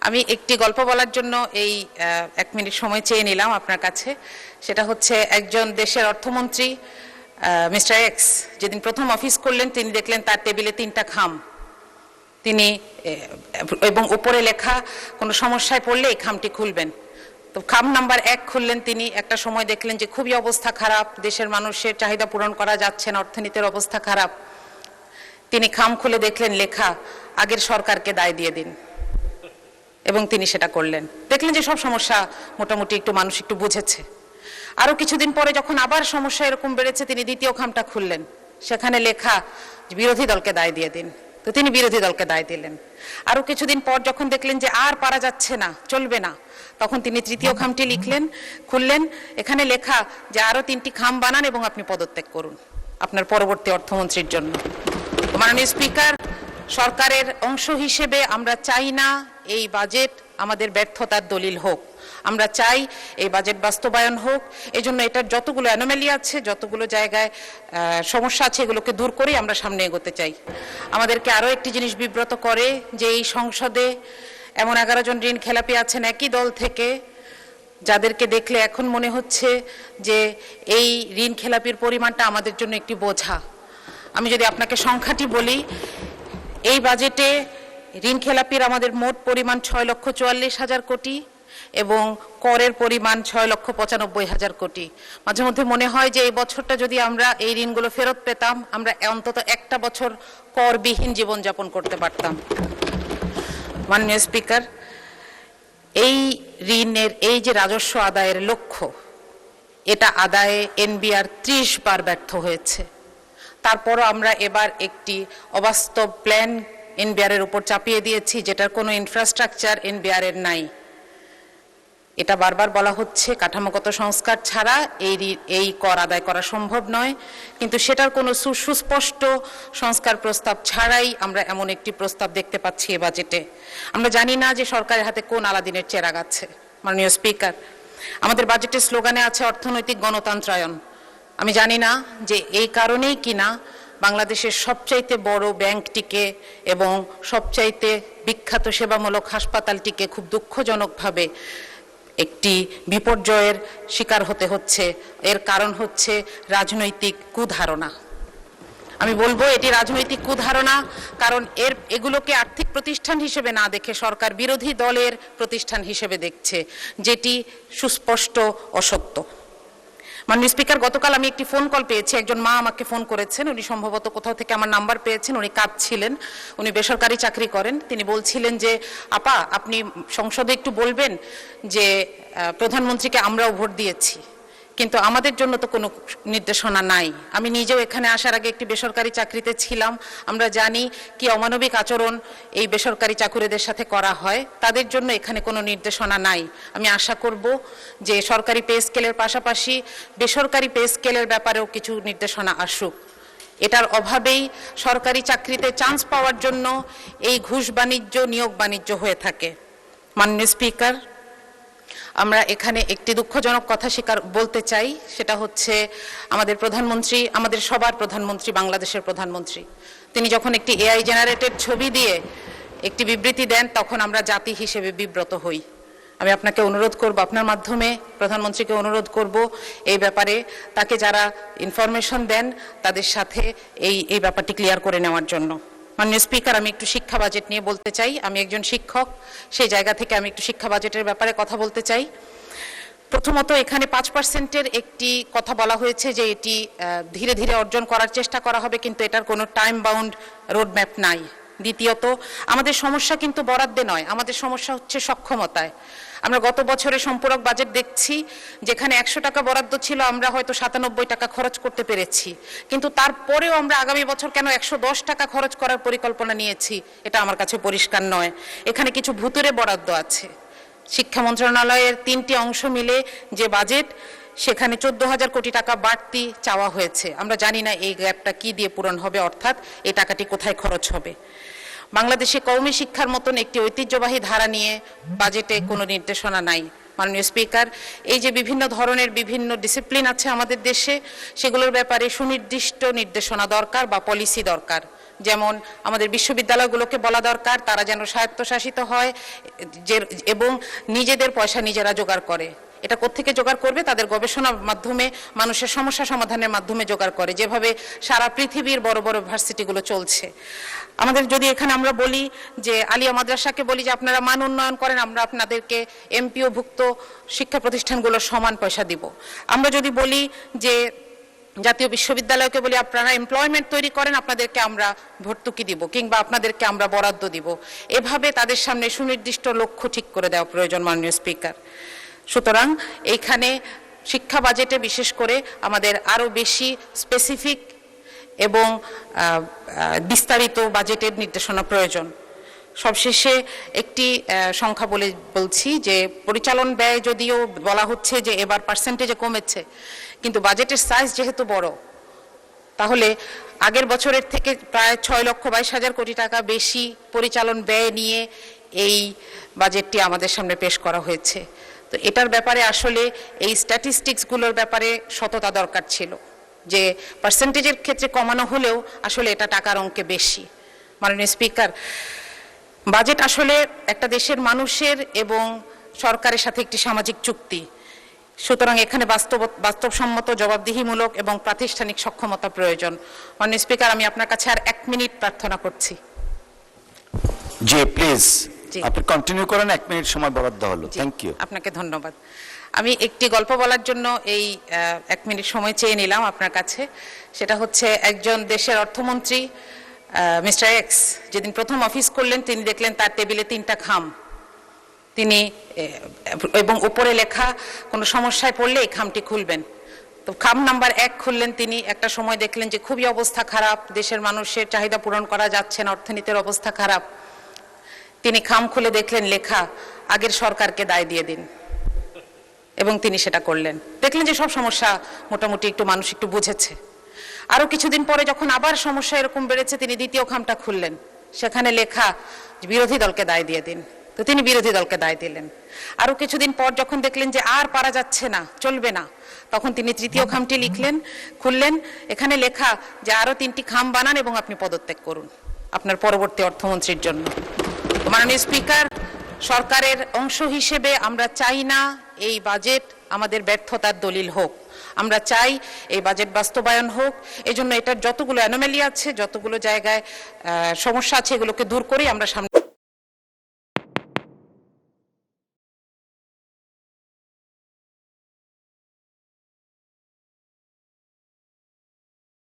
আমি একটি গল্প বলার জন্য এই 1 মিনিট সময় চেয়ে নিলাম আপনার কাছে। সেটা হচ্ছে একজন দেশের অর্থমন্ত্রী মিস্টার এক্স যেদিন প্রথম অফিস করলেন তিনি দেখলেন তার টেবিলে 3টা খাম, তিনি এবং উপরে লেখা কোনো সমস্যায় পড়লে এই খামটি খুলবেন। তো খাম নাম্বার 1 খুললেন তিনি। একটা সময় দেখলেন যে খুবই অবস্থা খারাপ, দেশের মানুষের চাহিদা পূরণ করা যাচ্ছে না, অর্থনীতির অবস্থা খারাপ। তিনি খাম খুলে দেখলেন লেখা আগের সরকারকে দায় দিয়ে দিন, এবং তিনি সেটা করলেন। দেখলেন যে সব সমস্যা মোটামুটি একটু মানুষ একটু বুঝেছে। আরো কিছুদিন পরে যখন আবার সমস্যা এরকম বেড়েছে তিনি দ্বিতীয় খামটা খুললেন, সেখানে লেখা বিরোধী দলকে দায় দিয়ে দিন। তো তিনি বিরোধী দলকে দায় দিলেন। আরো কিছুদিন পর যখন দেখলেন যে আর পারা যাচ্ছে না, চলবে না, তখন তিনি তৃতীয় খামটি খুললেন। এখানে লেখা যে আরো 3টি খাম বানান এবং আপনি পদত্যাগ করুন আপনার পরবর্তী অর্থমন্ত্রীর জন্য। মাননীয় স্পিকার, সরকারের অংশ হিসেবে আমরা চাই না এই বাজেট আমাদের ব্যর্থতার দলিল হোক। আমরা চাই এই বাজেট বাস্তবায়ন হোক। এজন্য এটার যতগুলো অ্যানোমালি আছে, যতগুলো জায়গায় সমস্যা আছে, এগুলোকে দূর করেই আমরা সামনে এগোতে চাই। আমাদেরকে আরও একটি জিনিস বিব্রত করে যে এই সংসদে এমন 11 জন ঋণ খেলাপি আছেন একই দল থেকে, যাদেরকে দেখলে এখন মনে হচ্ছে যে এই ঋণ খেলাপির পরিমাণটা আমাদের জন্য একটি বোঝা। আমি যদি আপনাকে সংখ্যাটি বলি, এই বাজেটে ঋণ খেলাপির আমাদের মোট পরিমাণ 6,44,000 কোটি এবং করের পরিমাণ 6,95,000 কোটি। মাঝে মধ্যে মনে হয় যে এই বছরটা যদি আমরা এই ঋণগুলো ফেরত পেতাম, আমরা অন্তত একটা বছর করবিহীন জীবনযাপন করতে পারতাম। মাননীয় স্পিকার, এই ঋণের এই যে রাজস্ব আদায়ের লক্ষ্য, এটা আদায়ে এনবিআর 30 বার ব্যর্থ হয়েছে। তারপরও আমরা এবার একটি অবাস্তব প্ল্যান এনবিআরের উপর চাপিয়ে দিয়েছি, যেটার কোনো ইনফ্রাস্ট্রাকচার এনবিআরের নাই। এটা বারবার বলা হচ্ছে কাঠামোগত সংস্কার ছাড়া এই কর আদায় করা সম্ভব নয়, কিন্তু সেটার কোনো সুস্পষ্ট সংস্কার প্রস্তাব ছাড়াই আমরা এমন একটি প্রস্তাব দেখতে পাচ্ছি এ বাজেটে। আমরা জানি না যে সরকারের হাতে কোন আলাদিনের চেরাগ আছে। মাননীয় স্পিকার, আমাদের বাজেটের স্লোগানে আছে অর্থনৈতিক গণতন্ত্রায়ন। আমি জানি না যে এই কারণেই কিনা বাংলাদেশের সবচাইতে বড় ব্যাংকটিকে এবং সবচাইতে বিখ্যাত সেবামূলক হাসপাতালটিকে খুব দুঃখজনকভাবে একটি বিপর্যয়ের শিকার হতে হচ্ছে। এর কারণ হচ্ছে রাজনৈতিক কুধারণা। আমি বলবো এটি রাজনৈতিক কুধারণা, কারণ এগুলোকে আর্থিক প্রতিষ্ঠান হিসেবে না দেখে সরকার বিরোধী দলের প্রতিষ্ঠান হিসেবে দেখছে, যেটি সুস্পষ্ট অসত্য। মাননীয় স্পিকার, গতকাল আমি একটি ফোন কল পেয়েছি। একজন মা আমাকে ফোন করেছেন। উনি সম্ভবত কোথাও থেকে আমার নাম্বার পেয়েছেন। উনি কাঁদছিলেন। উনি বেসরকারি চাকরি করেন। তিনি বলছিলেন যে আপা, আপনি সংসদে একটু বলবেন যে প্রধানমন্ত্রীকে আমরাও ভোট দিয়েছি, কিন্তু আমাদের জন্য তো কোনো নির্দেশনা নাই। আমি নিজেও এখানে আসার আগে একটি বেসরকারি চাকরিতে ছিলাম। আমরা জানি কি অমানবিক আচরণ এই বেসরকারি চাকুরিদের সাথে করা হয়। তাদের জন্য এখানে কোনো নির্দেশনা নাই। আমি আশা করব যে সরকারি পে স্কেলের পাশাপাশি বেসরকারি পে স্কেলের ব্যাপারেও কিছু নির্দেশনা আসুক। এটার অভাবেই সরকারি চাকরিতে চান্স পাওয়ার জন্য এই ঘুষ বাণিজ্য, নিয়োগ বাণিজ্য হয়ে থাকে। মাননীয় স্পিকার, আমরা এখানে একটি দুঃখজনক কথা বলতে চাই। সেটা হচ্ছে আমাদের প্রধানমন্ত্রী, আমাদের সবার প্রধানমন্ত্রী, বাংলাদেশের প্রধানমন্ত্রী, তিনি যখন একটি এআই জেনারেটেড ছবি দিয়ে একটি বিবৃতি দেন, তখন আমরা জাতি হিসেবে বিব্রত হই। আমি আপনাকে অনুরোধ করব, আপনার মাধ্যমে প্রধানমন্ত্রীকে অনুরোধ করব এই ব্যাপারে তাকে যারা ইনফরমেশন দেন তাদের সাথে এই ব্যাপারটি ক্লিয়ার করে নেওয়ার জন্য। মাননীয় স্পিকার, আমি একটু শিক্ষা বাজেট নিয়ে বলতে চাই। আমি একজন শিক্ষক, সেই জায়গা থেকে আমি একটু শিক্ষা বাজেটের ব্যাপারে কথা বলতে চাই। প্রথমত, এখানে 5%-এর একটি কথা বলা হয়েছে যে এটি ধীরে ধীরে অর্জন করার চেষ্টা করা হবে, কিন্তু এটার কোনো টাইম বাউন্ড রোডম্যাপ নাই। দ্বিতীয়ত, আমাদের সমস্যা কিন্তু বরাদ্দে নয়, আমাদের সমস্যা হচ্ছে সক্ষমতায়। আমরা গত বছরের সম্পূরক বাজেট দেখছি, যেখানে 100 টাকা বরাদ্দ ছিল, আমরা হয়তো 97 টাকা খরচ করতে পেরেছি, কিন্তু তারপরেও আমরা আগামী বছর কেন 110 টাকা খরচ করার পরিকল্পনা নিয়েছি, এটা আমার কাছে পরিষ্কার নয়। এখানে কিছু ভুতুরে বরাদ্দ আছে। শিক্ষা মন্ত্রণালয়ের 3টি অংশ মিলে যে বাজেট, সেখানে 14,000 কোটি টাকা বাড়তি চাওয়া হয়েছে। আমরা জানি না এই গ্যাপটা কি দিয়ে পূরণ হবে, অর্থাৎ এই টাকাটি কোথায় খরচ হবে। বাংলাদেশে কওমি শিক্ষার মতন একটি ঐতিহ্যবাহী ধারা নিয়ে বাজেটে কোনো নির্দেশনা নাই। মাননীয় স্পিকার, এই যে বিভিন্ন ধরনের বিভিন্ন ডিসিপ্লিন আছে আমাদের দেশে, সেগুলোর ব্যাপারে সুনির্দিষ্ট নির্দেশনা দরকার বা পলিসি দরকার। যেমন আমাদের বিশ্ববিদ্যালয়গুলোকে বলা দরকার তারা যেন স্বায়ত্তশাসিত হয় এবং নিজেদের পয়সা নিজেরা জোগাড় করে। এটা কোত্থেকে জোগাড় করবে? তাদের গবেষণার মাধ্যমে, মানুষের সমস্যা সমাধানের মাধ্যমে জোগাড় করে, যেভাবে সারা পৃথিবীর বড় বড় ভার্সিটিগুলো চলছে। আমাদের যদি এখানে আমরা বলি যে আলিয়া মাদ্রাসাকে বলি যে আপনারা মান উন্নয়ন করেন, আমরা আপনাদেরকে এমপিও ভুক্ত শিক্ষা প্রতিষ্ঠানগুলোর সমান পয়সা দিব। আমরা যদি বলি যে জাতীয় বিশ্ববিদ্যালয়কে বলি আপনারা এমপ্লয়মেন্ট তৈরি করেন, আপনাদেরকে আমরা ভর্তুকি দিব কিংবা আপনাদেরকে আমরা বরাদ্দ দিব। এভাবে তাদের সামনে সুনির্দিষ্ট লক্ষ্য ঠিক করে দেওয়া প্রয়োজন, মাননীয় স্পিকার। সুতরাং এইখানে শিক্ষা বাজেটে বিশেষ করে আমাদের আরও বেশি স্পেসিফিক এবং বিস্তারিত বাজেটের নির্দেশনা প্রয়োজন। সবশেষে একটি সংখ্যা বলছি যে পরিচালন ব্যয় যদিও বলা হচ্ছে যে এবার পার্সেন্টেজে কমেছে, কিন্তু বাজেটের সাইজ যেহেতু বড়, তাহলে আগের বছরের থেকে প্রায় 6,22,000 কোটি টাকা বেশি পরিচালন ব্যয় নিয়ে এই বাজেটটি আমাদের সামনে পেশ করা হয়েছে। তো এটার ব্যাপারে আসলে এই স্ট্যাটিস্টিক্সগুলোর ব্যাপারে সততা দরকার ছিল, যে পার্সেন্টেজের ক্ষেত্রে কমানো হলেও আসলে এটা টাকার অঙ্কে বেশি। মাননীয় স্পিকার, বাজেট আসলে একটা দেশের মানুষের এবং সরকারের সাথে একটি সামাজিক চুক্তি। সুতরাং এখানে বাস্তবসম্মত, জবাবদিহিমূলক এবং প্রাতিষ্ঠানিক সক্ষমতা প্রয়োজন। মাননীয় স্পিকার, আমি আপনার কাছে আর 1 মিনিট প্রার্থনা করছি। জি প্লিজ, আপনি কন্টিনিউ করেন, 1 মিনিট সময় বরাদ্দ হলো। Thank you. আপনাকে ধন্যবাদ। আমি একটি গল্প বলার জন্য এই 1 মিনিট সময় চেয়ে নিলাম আপনার কাছে। সেটা হচ্ছে একজন দেশের অর্থমন্ত্রী মিস্টার এক্স যেদিন প্রথম অফিস করলেন, তিনি দেখলেন তার টেবিলে 3টা খাম, তিনি এবং উপরে লেখা কোনো সমস্যায় পড়লে এই খামটি খুলবেন। তো খাম নাম্বার 1 খুললেন তিনি। একটা সময় দেখলেন যে খুবই অবস্থা খারাপ, দেশের মানুষের চাহিদা পূরণ করা যাচ্ছে না, অর্থনীতির অবস্থা খারাপ। তিনি খাম খুলে দেখলেন লেখা আগের সরকারকে দায় দিয়ে দিন, এবং তিনি সেটা করলেন। দেখলেন যে সব সমস্যা মোটামুটি মানুষ একটু বুঝেছে। আরো কিছুদিন পরে যখন আবার সমস্যা এরকম বেড়েছে, তিনি দ্বিতীয় খামটা খুললেন, সেখানে লেখা বিরোধী দলকে দায় দিয়ে দিন। তো তিনি বিরোধী দলকে দায় দিলেন। আরো কিছুদিন পর যখন দেখলেন যে আর পারা যাচ্ছে না, চলবে না, তখন তিনি তৃতীয় খামটি খুললেন, এখানে লেখা যে আরো 3টি খাম বানান এবং আপনি পদত্যাগ করুন আপনার পরবর্তী অর্থমন্ত্রীর জন্য। মাননীয় স্পিকার, সরকারের অংশ হিসেবে আমরা চাই না এই বাজেট আমাদের ব্যর্থতার দলিল হোক। আমরা চাই এই বাজেট বাস্তবায়ন হোক। এজন্য এটার যতগুলো অ্যানোমালি আছে, যতগুলো জায়গায় সমস্যা আছে, এগুলোকে দূর করেই আমরা সামনে